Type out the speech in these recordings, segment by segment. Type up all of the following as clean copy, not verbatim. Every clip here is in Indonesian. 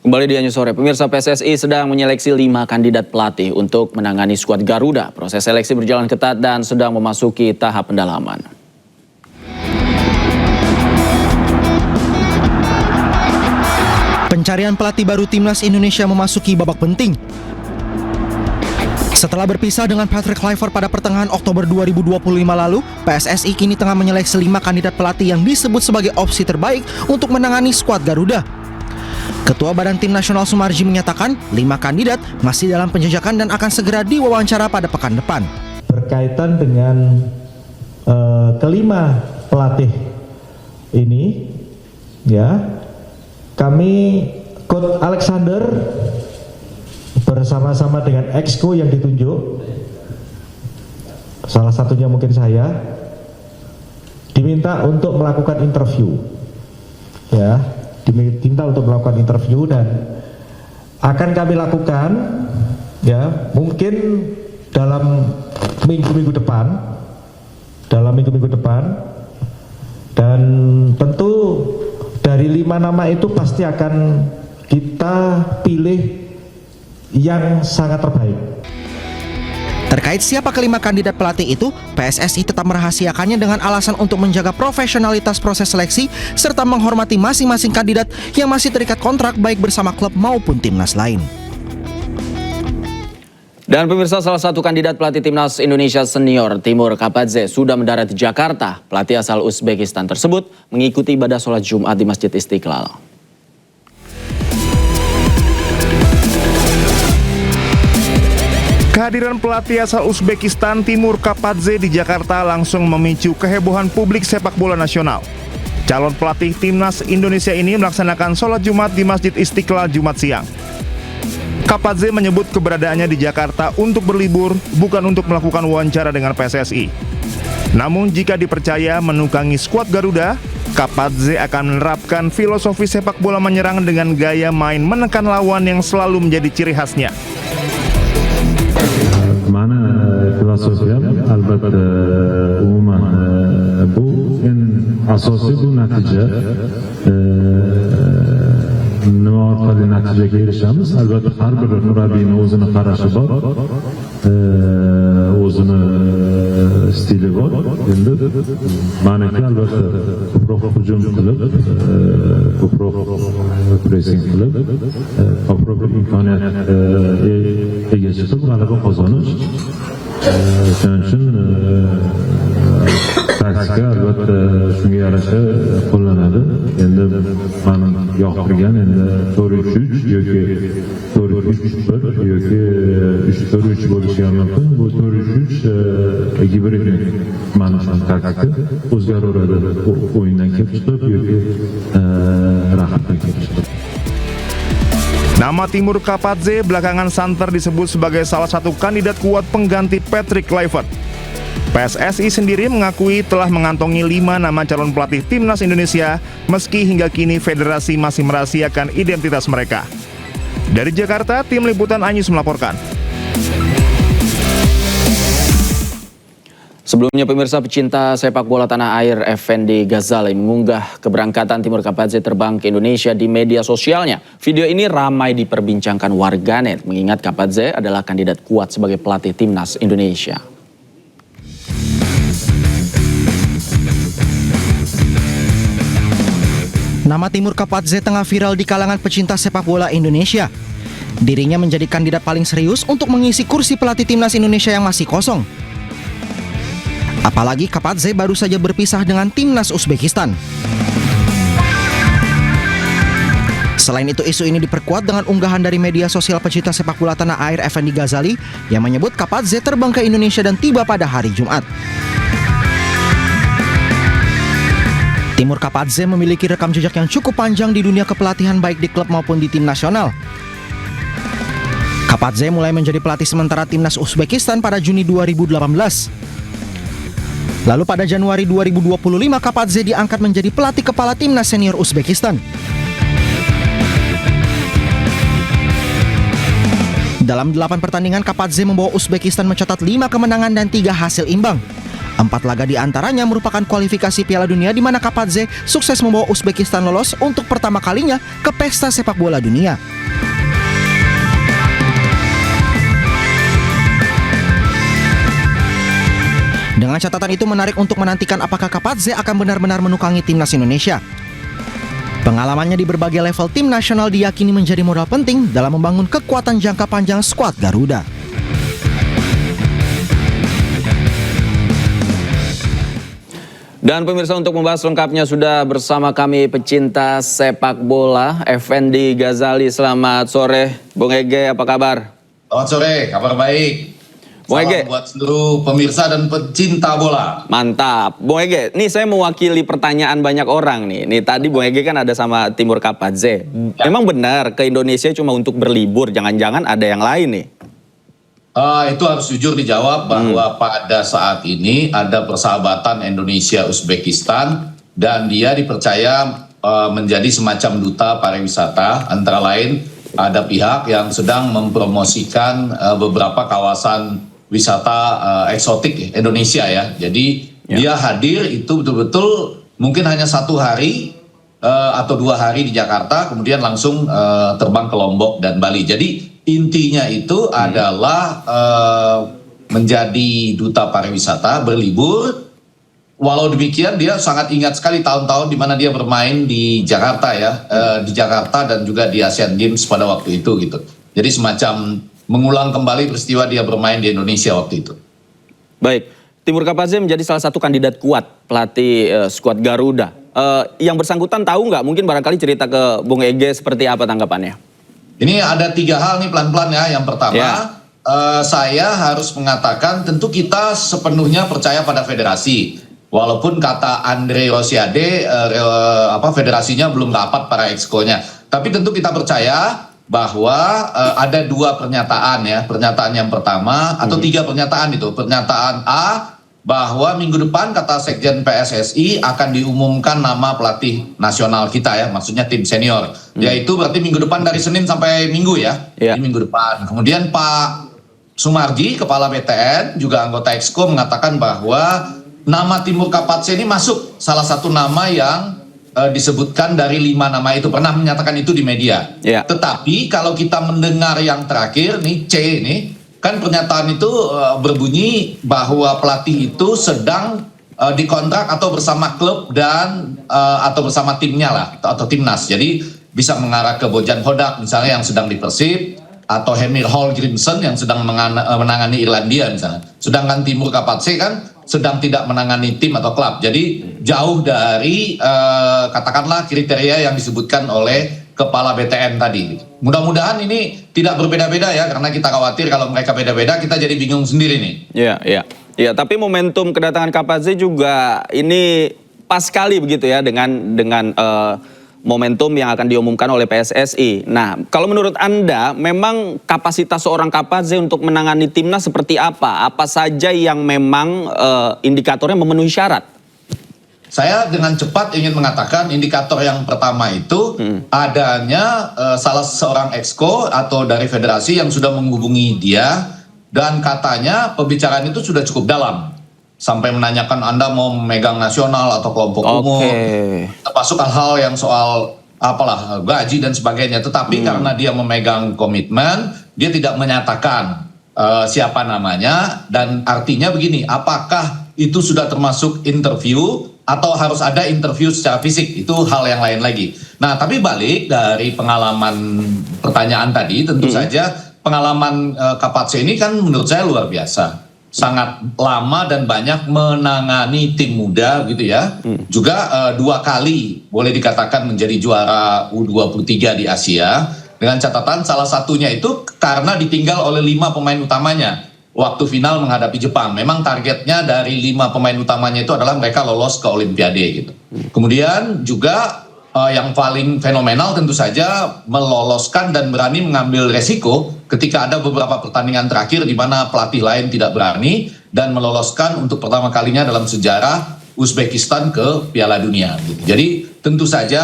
Kembali di Anju Sore, pemirsa, PSSI sedang menyeleksi 5 kandidat pelatih untuk menangani skuad Garuda. Proses seleksi berjalan ketat dan sedang memasuki tahap pendalaman. Pencarian pelatih baru Timnas Indonesia memasuki babak penting. Setelah berpisah dengan Patrick Kluivert pada pertengahan Oktober 2025 lalu, PSSI kini tengah menyeleksi 5 kandidat pelatih yang disebut sebagai opsi terbaik untuk menangani skuad Garuda. Ketua Badan Tim Nasional Sumarji menyatakan 5 kandidat masih dalam penjajakan dan akan segera diwawancara pada pekan depan. Berkaitan dengan kelima pelatih ini, ya, kami Coach Alexander bersama-sama dengan exco yang ditunjuk, salah satunya mungkin saya, diminta untuk melakukan interview, ya. Diminta untuk melakukan interview dan akan kami lakukan, ya, mungkin dalam minggu-minggu depan, dan tentu dari 5 nama itu pasti akan kita pilih yang sangat terbaik. Terkait siapa kelima kandidat pelatih itu, PSSI tetap merahasiakannya dengan alasan untuk menjaga profesionalitas proses seleksi serta menghormati masing-masing kandidat yang masih terikat kontrak baik bersama klub maupun timnas lain. Dan pemirsa, salah satu kandidat pelatih Timnas Indonesia senior Timur Kapadze sudah mendarat di Jakarta. Pelatih asal Uzbekistan tersebut mengikuti ibadah sholat Jumat di Masjid Istiqlal. Kehadiran pelatih asal Uzbekistan Timur Kapadze di Jakarta langsung memicu kehebohan publik sepak bola nasional. Calon pelatih Timnas Indonesia ini melaksanakan sholat Jumat di Masjid Istiqlal Jumat siang. Kapadze menyebut keberadaannya di Jakarta untuk berlibur, bukan untuk melakukan wawancara dengan PSSI. Namun jika dipercaya menukangi skuad Garuda, Kapadze akan menerapkan filosofi sepak bola menyerang dengan gaya main menekan lawan yang selalu menjadi ciri khasnya. Mana filosofiyam albatta umuman bu en asosiy bu natija nima orqali natijaga erishamiz. Albatta har bir murabbiyning o'zini qarashi bor, o'zini stili bor. Endi maniki albatta ko'proq hujum qilib, ko'proq pressing qilib, ko'proq imkoniyat ega chiqib g'alaba qozonish. Shuning uchun taktika albatta shunga yarasha qo'llanadi. Endi mani yoqtirgan endi 4-3-3 yoki 4-3-1 yoki 3-4-3 bo'lishi ham mumkin. Bu 4-3-3 gibridnik mani taktika o'zgaraveradi o'yindan kelib chiqib yoki raqibdan kelib chiqib. Nama Timur Kapadze belakangan santer disebut sebagai salah satu kandidat kuat pengganti Patrick Kluivert. PSSI sendiri mengakui telah mengantongi 5 nama calon pelatih Timnas Indonesia, meski hingga kini federasi masih merahasiakan identitas mereka. Dari Jakarta, tim liputan Anyus melaporkan. Sebelumnya, pemirsa, pecinta sepak bola tanah air Effendi Ghazali mengunggah keberangkatan Timur Kapadze terbang ke Indonesia di media sosialnya. Video ini ramai diperbincangkan warganet, mengingat Kapadze adalah kandidat kuat sebagai pelatih Timnas Indonesia. Nama Timur Kapadze tengah viral di kalangan pecinta sepak bola Indonesia. Dirinya menjadi kandidat paling serius untuk mengisi kursi pelatih Timnas Indonesia yang masih kosong. Apalagi Kapadze baru saja berpisah dengan Timnas Uzbekistan. Selain itu, isu ini diperkuat dengan unggahan dari media sosial pecinta sepak bola tanah air Effendi Ghazali yang menyebut Kapadze terbang ke Indonesia dan tiba pada hari Jumat. Timur Kapadze memiliki rekam jejak yang cukup panjang di dunia kepelatihan baik di klub maupun di tim nasional. Kapadze mulai menjadi pelatih sementara Timnas Uzbekistan pada Juni 2018. Lalu pada Januari 2025 Kapadze diangkat menjadi pelatih kepala Timnas senior Uzbekistan. Dalam 8 pertandingan, Kapadze membawa Uzbekistan mencatat 5 kemenangan dan 3 hasil imbang. 4 laga di antaranya merupakan kualifikasi Piala Dunia di mana Kapadze sukses membawa Uzbekistan lolos untuk pertama kalinya ke pesta sepak bola dunia. Dengan catatan itu menarik untuk menantikan apakah Kapadze akan benar-benar menukangi timnas Indonesia. Pengalamannya di berbagai level tim nasional diyakini menjadi modal penting dalam membangun kekuatan jangka panjang skuad Garuda. Dan pemirsa, untuk membahas lengkapnya sudah bersama kami pecinta sepak bola, Effendi Ghazali. Selamat sore, Bung Ege, apa kabar? Selamat sore, kabar baik. Bung Salam Ege. buat seluruh pemirsa dan pecinta bola. Mantap. Bung Ege, nih saya mewakili pertanyaan banyak orang nih. Nih tadi Bung Ege kan ada sama Timur Kapadze. Emang benar ke Indonesia cuma untuk berlibur, jangan-jangan ada yang lain nih? Itu harus jujur dijawab bahwa pada saat ini ada persahabatan Indonesia-Uzbekistan dan dia dipercaya menjadi semacam duta pariwisata. Antara lain ada pihak yang sedang mempromosikan beberapa kawasan wisata eksotik Indonesia ya. Jadi dia hadir itu betul-betul mungkin hanya 1 hari atau 2 hari di Jakarta, kemudian langsung terbang ke Lombok dan Bali. Jadi intinya itu adalah menjadi duta pariwisata, berlibur. Walau demikian dia sangat ingat sekali tahun-tahun di mana dia bermain di Jakarta ya, di Jakarta dan juga di Asian Games pada waktu itu gitu. Jadi semacam mengulang kembali peristiwa dia bermain di Indonesia waktu itu. Baik, Timur Kapadze menjadi salah satu kandidat kuat pelatih skuad Garuda. Yang bersangkutan tahu nggak? Mungkin barangkali cerita ke Bung Ege seperti apa tanggapannya? Ini ada 3 hal nih pelan-pelan ya. Yang pertama, saya harus mengatakan tentu kita sepenuhnya percaya pada federasi. Walaupun kata Andre Rosiade, federasinya belum rapat para exco-nya. Tapi tentu kita percaya bahwa ada 2 pernyataan ya. Pernyataan yang pertama, atau 3 pernyataan itu. Pernyataan A, bahwa minggu depan kata Sekjen PSSI akan diumumkan nama pelatih nasional kita ya, maksudnya tim senior. Yaitu berarti minggu depan dari Senin sampai Minggu ya, di minggu depan. Kemudian Pak Sumarji, Kepala BTN, juga anggota Exco mengatakan bahwa nama Timur Kapadze ini masuk salah satu nama yang disebutkan dari 5 nama itu, pernah menyatakan itu di media. Tetapi kalau kita mendengar yang terakhir nih, C ini, kan pernyataan itu berbunyi bahwa pelatih itu sedang dikontrak atau bersama klub dan atau bersama timnya lah, atau timnas. Jadi bisa mengarah ke Bojan Hodak misalnya yang sedang di Persib, atau Hemir Hallgrimsson yang sedang menangani Irlandia misalnya. Sedangkan Timur Kapadze kan sedang tidak menangani tim atau klub. Jadi jauh dari katakanlah kriteria yang disebutkan oleh Kepala BTN tadi. Mudah-mudahan ini tidak berbeda-beda ya, karena kita khawatir kalau mereka beda-beda kita jadi bingung sendiri nih. Iya, tapi momentum kedatangan Kapadze juga ini pas sekali begitu ya dengan momentum yang akan diumumkan oleh PSSI. Nah, kalau menurut Anda memang kapasitas seorang Kapadze untuk menangani timnas seperti apa? Apa saja yang memang indikatornya memenuhi syarat? Saya dengan cepat ingin mengatakan indikator yang pertama itu adanya salah seorang exco atau dari federasi yang sudah menghubungi dia dan katanya pembicaraan itu sudah cukup dalam sampai menanyakan Anda mau memegang nasional atau kelompok umum, termasuk hal-hal yang soal apalah gaji dan sebagainya. Tetapi karena dia memegang komitmen, dia tidak menyatakan siapa namanya, dan artinya begini, apakah itu sudah termasuk interview atau harus ada interview secara fisik, itu hal yang lain lagi. Nah, tapi balik dari pengalaman pertanyaan tadi, tentu saja pengalaman Kapadze ini kan menurut saya luar biasa. Sangat lama dan banyak menangani tim muda gitu ya. Juga 2 kali boleh dikatakan menjadi juara U23 di Asia. Dengan catatan salah satunya itu karena ditinggal oleh 5 pemain utamanya waktu final menghadapi Jepang. Memang targetnya dari 5 pemain utamanya itu adalah mereka lolos ke Olimpiade gitu. Kemudian juga yang paling fenomenal tentu saja meloloskan dan berani mengambil resiko ketika ada beberapa pertandingan terakhir di mana pelatih lain tidak berani, dan meloloskan untuk pertama kalinya dalam sejarah Uzbekistan ke Piala Dunia gitu. Jadi tentu saja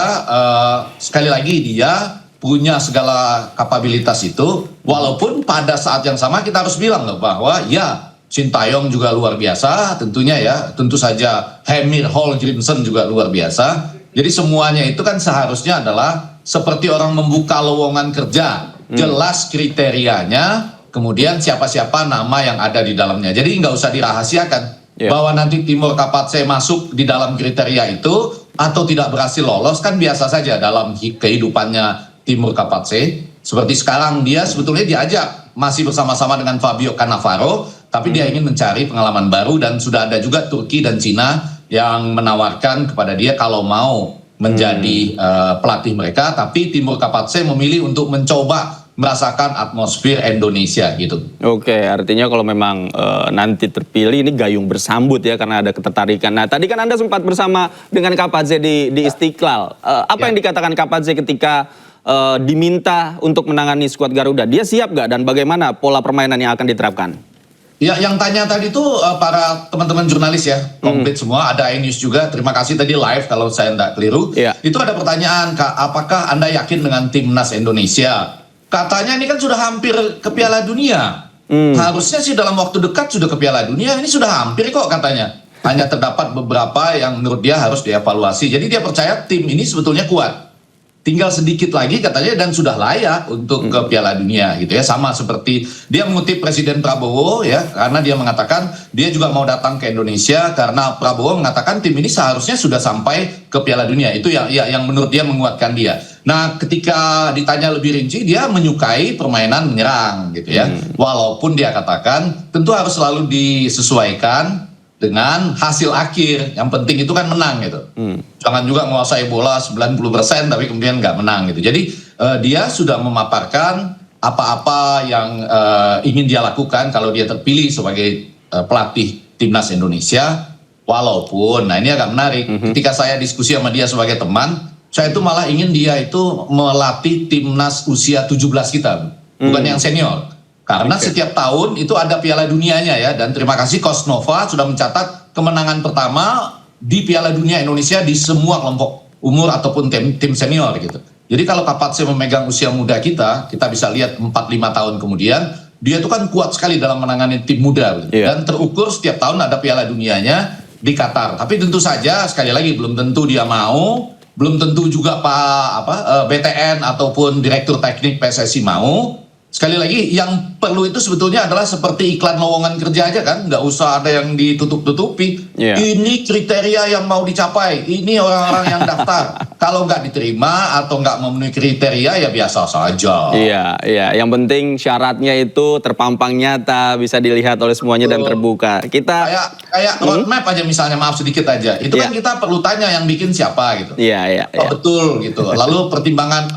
sekali lagi dia punya segala kapabilitas itu, walaupun pada saat yang sama kita harus bilang loh bahwa ya Sintayong juga luar biasa tentunya ya, tentu saja Hemir Hallgrimsson juga luar biasa. Jadi semuanya itu kan seharusnya adalah seperti orang membuka lowongan kerja, jelas kriterianya, kemudian siapa-siapa nama yang ada di dalamnya. Jadi nggak usah dirahasiakan. bahwa nanti Timur Kapatse masuk di dalam kriteria itu atau tidak berhasil lolos kan biasa saja dalam kehidupannya Timur Kapatse. Seperti sekarang dia sebetulnya diajak masih bersama-sama dengan Fabio Cannavaro, tapi dia ingin mencari pengalaman baru dan sudah ada juga Turki dan Cina yang menawarkan kepada dia kalau mau menjadi pelatih mereka, tapi Timur Kapatse memilih untuk mencoba merasakan atmosfer Indonesia gitu. Oke, artinya kalau memang nanti terpilih ini gayung bersambut ya karena ada ketertarikan. Nah, tadi kan Anda sempat bersama dengan Kapadze di Istiqlal. Apa yang dikatakan Kapadze ketika diminta untuk menangani skuad Garuda? Dia siap nggak dan bagaimana pola permainan yang akan diterapkan? Ya, yang tanya tadi tuh para teman-teman jurnalis ya, komplit semua. Ada iNews juga. Terima kasih tadi live kalau saya tidak keliru. Itu ada pertanyaan, Kak, apakah Anda yakin dengan timnas Indonesia? Katanya ini kan sudah hampir ke Piala Dunia. Harusnya sih dalam waktu dekat sudah ke Piala Dunia. Ini sudah hampir kok katanya. Hanya terdapat beberapa yang menurut dia harus dievaluasi. Jadi dia percaya tim ini sebetulnya kuat. Tinggal sedikit lagi katanya dan sudah layak untuk ke Piala Dunia gitu ya. Sama seperti dia mengutip Presiden Prabowo ya, karena dia mengatakan dia juga mau datang ke Indonesia karena Prabowo mengatakan tim ini seharusnya sudah sampai ke Piala Dunia. Itu yang menurut dia menguatkan dia. Nah, ketika ditanya lebih rinci, dia menyukai permainan menyerang gitu ya. Walaupun dia katakan tentu harus selalu disesuaikan dengan hasil akhir. Yang penting itu kan menang gitu. Jangan juga menguasai bola 90% tapi kemudian nggak menang gitu. Jadi dia sudah memaparkan apa-apa yang ingin dia lakukan kalau dia terpilih sebagai pelatih timnas Indonesia. Walaupun, nah ini agak menarik, ketika saya diskusi sama dia sebagai teman, saya itu malah ingin dia itu melatih timnas usia 17 kita, bukan yang senior. Karena setiap tahun itu ada Piala Dunianya ya, dan terima kasih Coach Nova sudah mencatat kemenangan pertama di Piala Dunia Indonesia di semua kelompok umur ataupun tim senior gitu. Jadi kalau Kapadze memegang usia muda kita bisa lihat 4-5 tahun kemudian, dia itu kan kuat sekali dalam menangani tim muda gitu. Dan terukur setiap tahun ada Piala Dunianya di Qatar. Tapi tentu saja sekali lagi belum tentu dia mau, belum tentu juga BTN ataupun Direktur Teknik PSSI mau. Sekali lagi, yang perlu itu sebetulnya adalah seperti iklan lowongan kerja aja kan, nggak usah ada yang ditutup-tutupi. Ini kriteria yang mau dicapai, ini orang-orang yang daftar. Kalau nggak diterima atau nggak memenuhi kriteria ya biasa saja. Iya. Yang penting syaratnya itu terpampang nyata, bisa dilihat oleh semuanya dan terbuka. Kita kayak roadmap aja misalnya, maaf sedikit aja. Itu kan kita perlu tanya yang bikin siapa gitu. Iya. Betul gitu. Lalu pertimbangan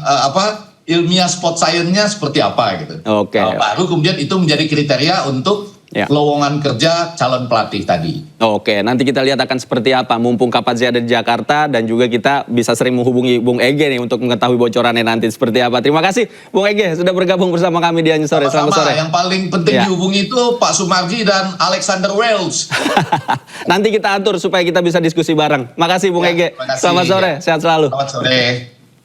ilmiah sport science-nya seperti apa gitu. Baru kemudian itu menjadi kriteria untuk lowongan kerja calon pelatih tadi. Nanti kita lihat akan seperti apa. Mumpung Kapadze ada di Jakarta dan juga kita bisa sering menghubungi Bung Ege nih untuk mengetahui bocorannya nanti seperti apa. Terima kasih Bung Ege sudah bergabung bersama kami di iNews Sore. Selamat sore. Yang paling penting dihubungi itu Pak Sumarji dan Alexander Wales. Nanti kita atur supaya kita bisa diskusi bareng. Makasih Bung Ege. Selamat sore, sehat selalu. Selamat sore.